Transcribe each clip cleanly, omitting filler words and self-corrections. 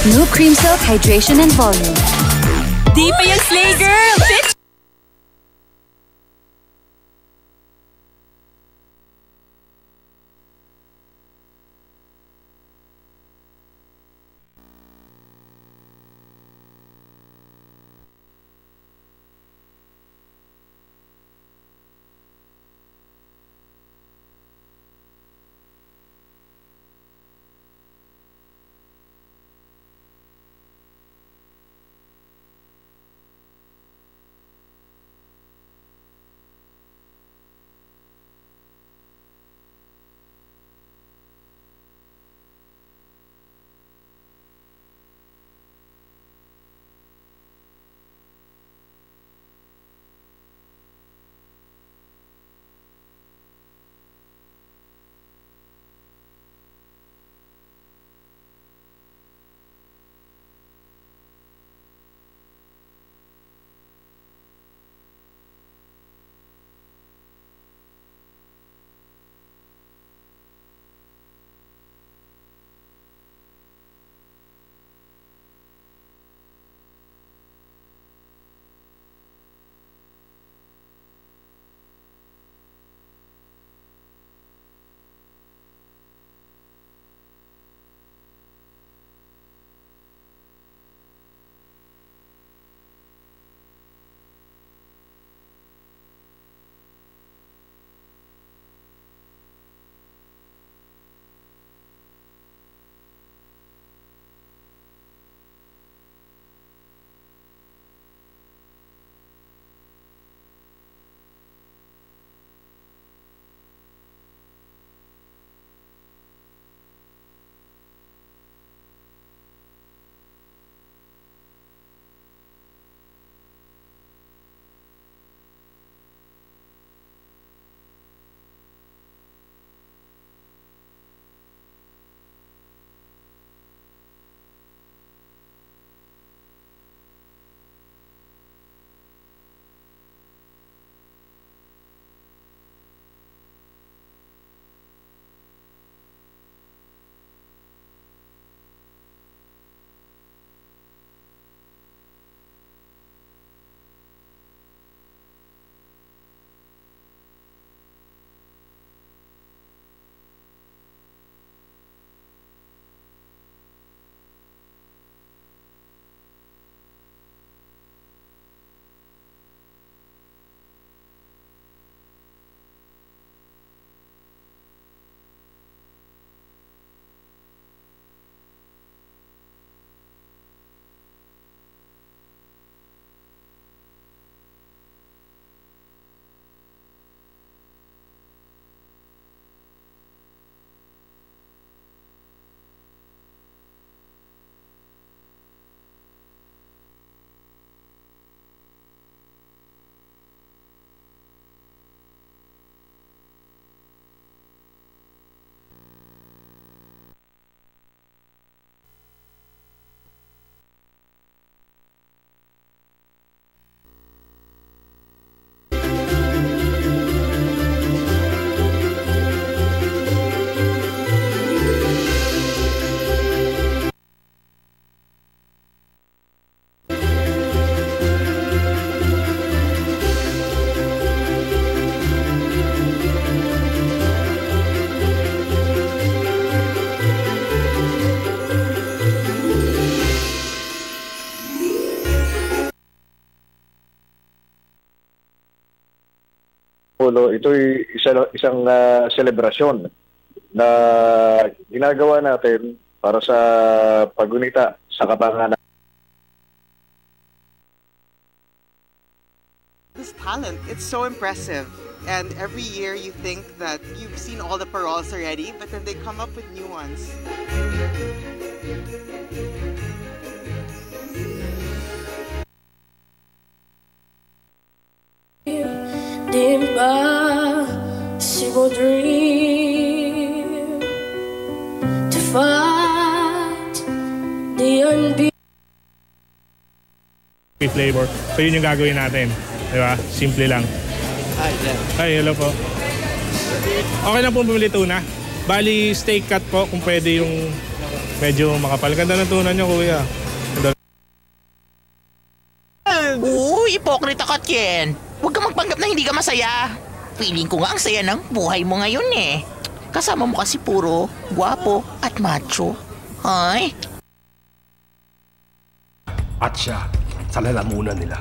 New Cream Silk Hydration and Volume. Di pa yung Slay Girl! Bitch! Ito'y isang selebrasyon na ginagawa natin para sa pagunita sa kapangalan. This talent, it's so impressive. And every year you think that you've seen all the paroles already, but then they come up with new ones. Di ba sigo dream to fight the unbeatable flavor. So yun yung gagawin natin. Diba? Simple lang. Hi, hello po. Okay lang po bumili tuna. Bali steak cut po kung pwede yung medyo makapal. Ganda ng tunan nyo, kuya. Ganda. Hipokrita ka, Ken. Huwag ka magpanggap na hindi ka masaya. Feeling ko nga ang saya ng buhay mo ngayon eh. Kasama mo kasi puro gwapo at macho. Ay. At siya, sa lalamunan nila.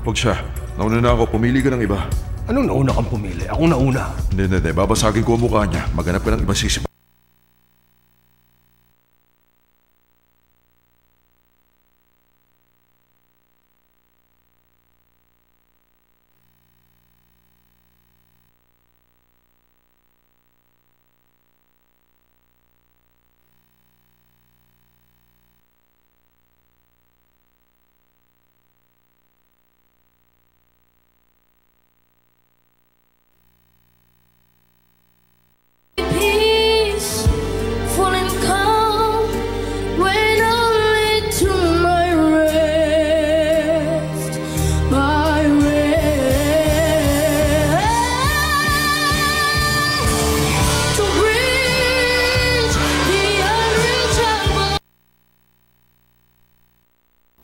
Huwag siya. Nauna na ako. Pumili ka ng iba. Anong nauna kang pumili? Ako nauna. Hindi. Babasagin ko ang mukha niya. Maghanap ka ng ibang sisip. Peaceful and calm when I lay to my rest, to reach the unreachable.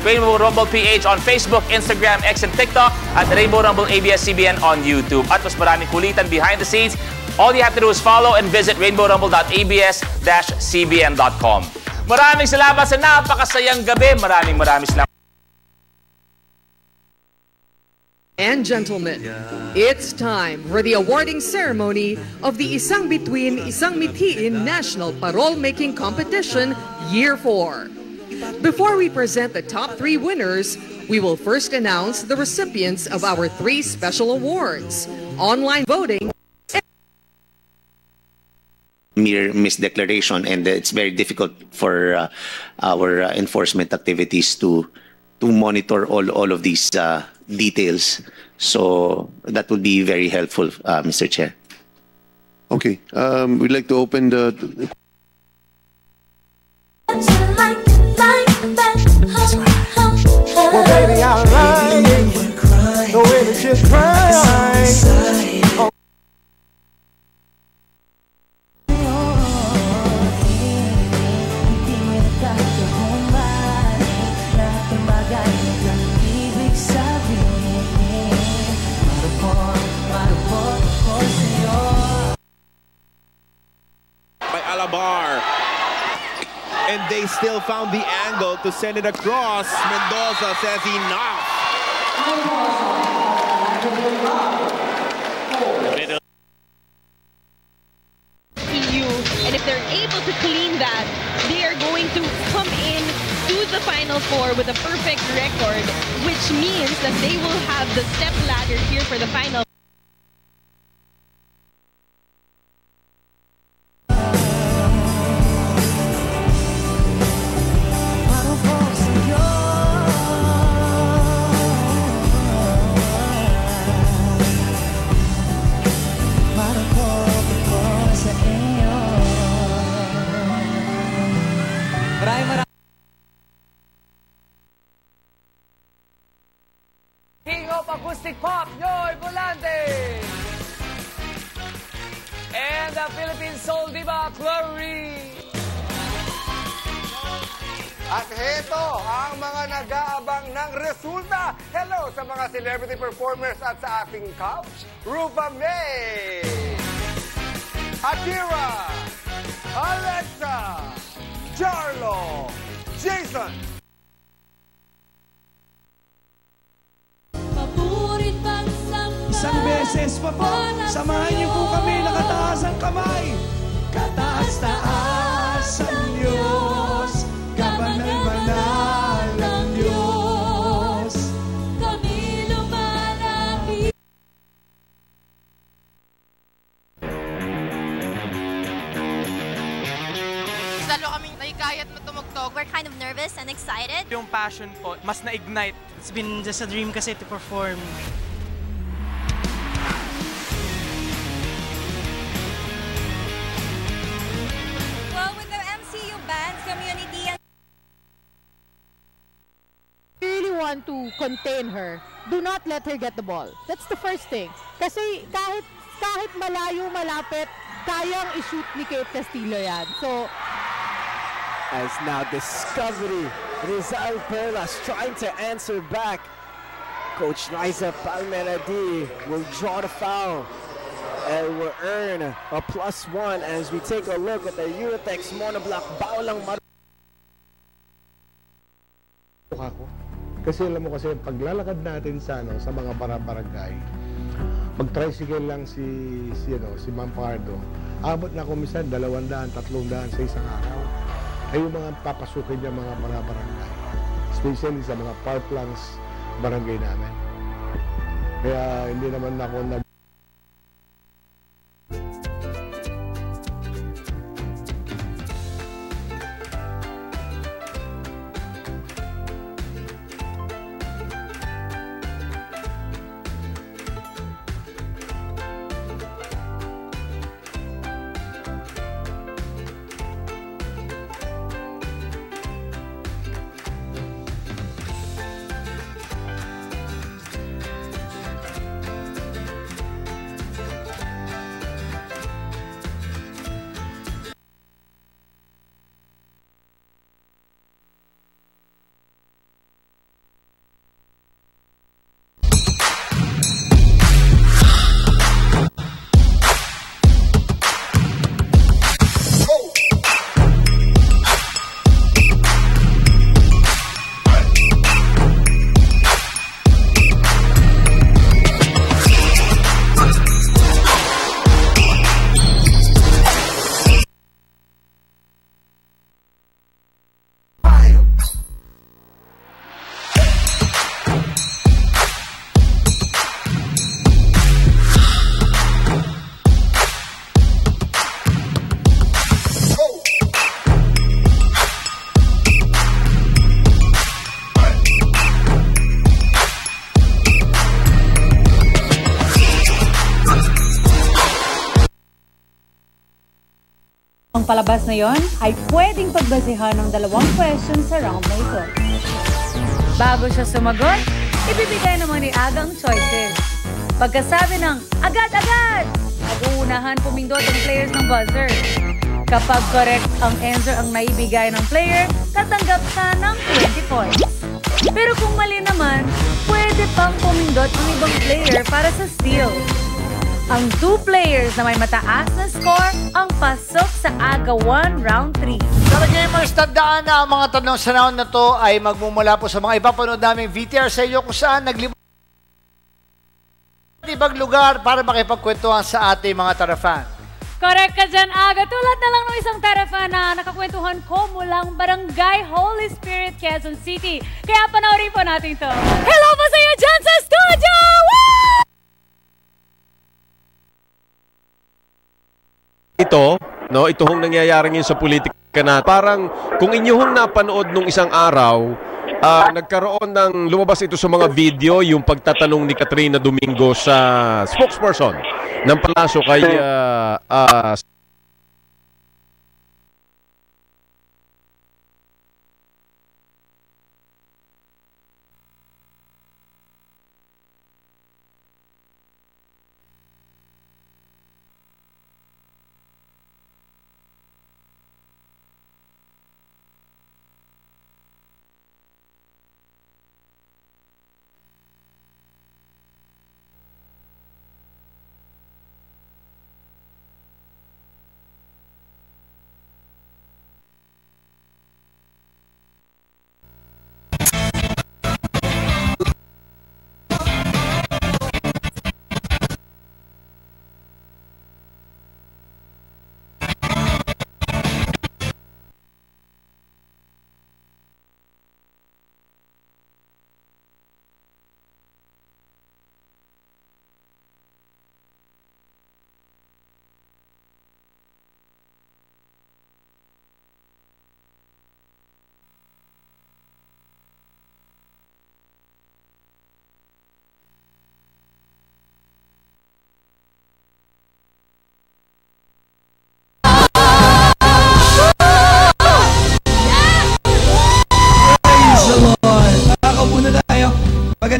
Rainbow Rumble PH on Facebook, Instagram, X, and TikTok at Rainbow Rumble ABS-CBN on YouTube. At mas maraming kulitan behind the scenes. All you have to do is follow and visit rainbowrumble.abs-cbn.com. Maraming salamat sa napakasayang gabi. Maraming salamat. And gentlemen, it's time for the awarding ceremony of the Isang Bituin, Isang Mithiin National Parole Making Competition Year 4. Before we present the top 3 winners, we will first announce the recipients of our 3 special awards. Online voting, mere misdeclaration, and it's very difficult for our enforcement activities to monitor all of these details. So that would be very helpful, Mr. Chair. Okay, we'd like to open the. Well, baby, I like the way that you cry. And they still found the angle to send it across. Mendoza says enough. EU, and if they're able to clean that, they are going to come in to the Final Four with a perfect record, which means that they will have the step ladder here for the final. King of Acoustic Pop, Yoy Volante! And the Philippine Soul Diva, Chloe! At heto ang mga nag-aabang ng resulta. Hello sa mga celebrity performers at sa ating couch, Rupa May, Akira, Alexa, Jarlo, Jason. Isang beses pa po, samahan niyo po kami, nakataas ang kamay. Kataas-taas ang Diyos, kabanal-banal ang Diyos. Kami lumalapit. Lalo kaming naikayat na tumugtog. We're kind of nervous and excited. Yung passion po, mas na-ignite. It's been just a dream kasi to perform. Want to contain her, do not let her get the ball. That's the first thing. Kasi kahit malayo, malapit, kayang i-shoot ni Kate Castillo yan. So, As now Discovery, Rizal Perlas trying to answer back. Coach Liza Palmeradi will draw the foul and will earn a +1 as we take a look at the Eurotex monoblock. Baulang Kasi alam mo kasi paglalakad natin sa mga barangay, mag-tricycle lang si Ma'am Pardo. Abot na kumisan 200, 300 sa isang araw. Ay yung mga papasukin niya mga barangay. Especially sa mga power plants barangay namin. Kaya hindi naman ako Ang palabas na yon ay pwedeng pagbasehan ng 2 questions sa round na ito. Bago siya sumagot, ibibigay naman ni Aga ang choices. Pagkasabi ng agad-agad, mag-uunahan pumindot ang players ng buzzer. Kapag correct ang answer ang naibigay ng player, tatanggap siya ng 20 points. Pero kung mali naman, pwede pang pumindot ang ibang player para sa steal. Ang 2 players na may mataas na score ang pasok sa Aga 1 Round 3. Sa gamers, tandaan na ang mga tanong sa round na to ay magmumula po sa mga ipapanood naming VTR sa iyo kung saan naglibot ibang lugar para makipagkwentuhan sa ating mga Tara-fan. Correct ka dyan, Aga. Tulad na lang ng isang Tara-fan na nakakwentuhan ko mulang Barangay Holy Spirit, Quezon City. Kaya panoorin po natin to. Hello po sa iyo dyan sa studio! Woo! Ito hong nangyayari ngayon sa politika na parang kung inyong napanood nung isang araw, nagkaroon ng lumabas ito sa mga video, yung pagtatanong ni Katrina Domingo sa spokesperson ng Palasyo kay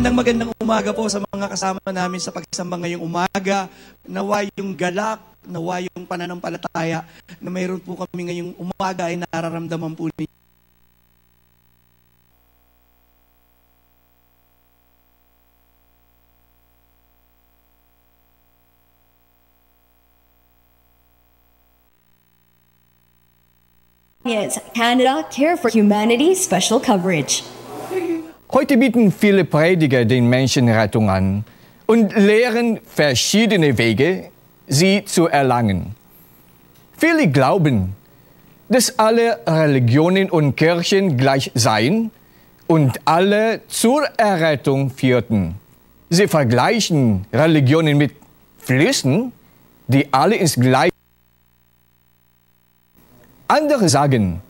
Magandang umaga po sa mga kasama namin sa pagsamba ngayong umaga. Nawa yung galak, nawa yung pananampalataya na mayroon po kami ngayong umaga ay nararamdaman po ninyo. Canada Care for Humanity Special Coverage. Heute bieten viele Prediger den Menschen Rettung an und lehren verschiedene Wege, sie zu erlangen. Viele glauben, dass alle Religionen und Kirchen gleich seien und alle zur Errettung führten. Sie vergleichen Religionen mit Flüssen, die alle ins Gleiche. Andere sagen,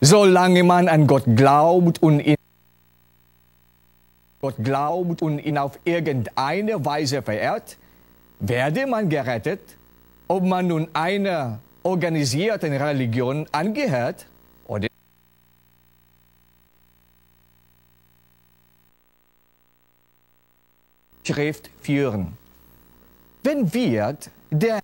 solange man an Gott glaubt und ihn auf irgendeine Weise verehrt, werde man gerettet, ob man nun einer organisierten Religion angehört oder Schrift führen. Wenn wir der